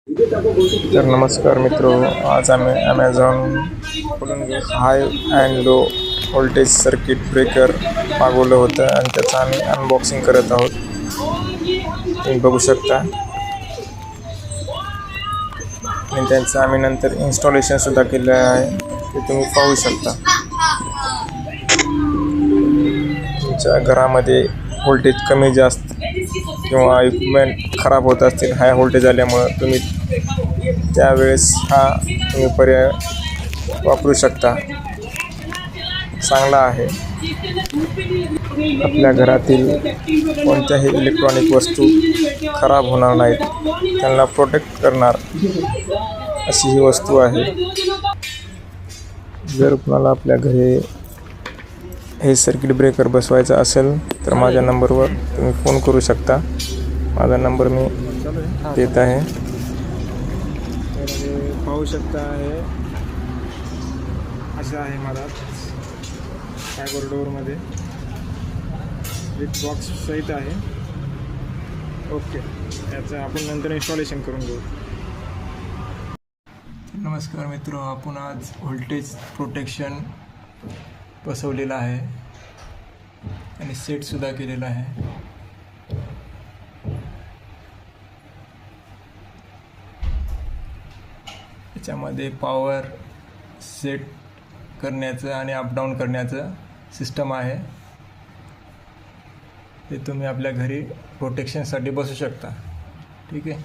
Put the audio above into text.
तर नमस्कार मित्रो, आज आम्ही ॲमेझॉन खोलून घेऊ high and low voltage circuit breaker मागवलं होतं आणि त्याचं आम्ही अनबॉक्सिंग करत आहोत. तुम्ही बघू शकता आणि त्यांचं आम्ही नंतर इन्स्टॉलेशनसुद्धा केलं आहे, ते तुम्ही पाहू शकता. तुमच्या घरामध्ये व्होल्टेज कमी जास्त किंवा इक्विपमेंट खराब होत असतील हाय व्होल्टेज आल्यामुळं, तुम्ही त्यावेळेस हा तुम्ही पर्याय वापरू शकता. चांगला आहे. आपल्या घरातील कोणत्याही इलेक्ट्रॉनिक वस्तू खराब होणार नाहीत, त्यांना प्रोटेक्ट करणार अशी ही वस्तू आहे. जर तुम्हाला आपल्या घरी हे सर्किट ब्रेकर बसवायचं असेल तर माझ्या नंबरवर तुम्ही फोन करू शकता. माझा नंबर मी देत आहे. तर हे पाहू शकता आहे असं आहे माझा फायबर डोअरमध्ये विथ बॉक्स सहित आहे. ओके, याचं आपण नंतर इन्स्टॉलेशन करून घेऊ. नमस्कार मित्र, आपण आज व्होल्टेज प्रोटेक्शन बसवलेला आहे आणि सेटसुद्धा केलेला आहे. याच्यामध्ये पॉवर सेट करण्याचं आणि अपडाऊन करण्याचं सिस्टम आहे. ते तुम्ही आपल्या घरी प्रोटेक्शनसाठी बसू शकता. ठीक आहे.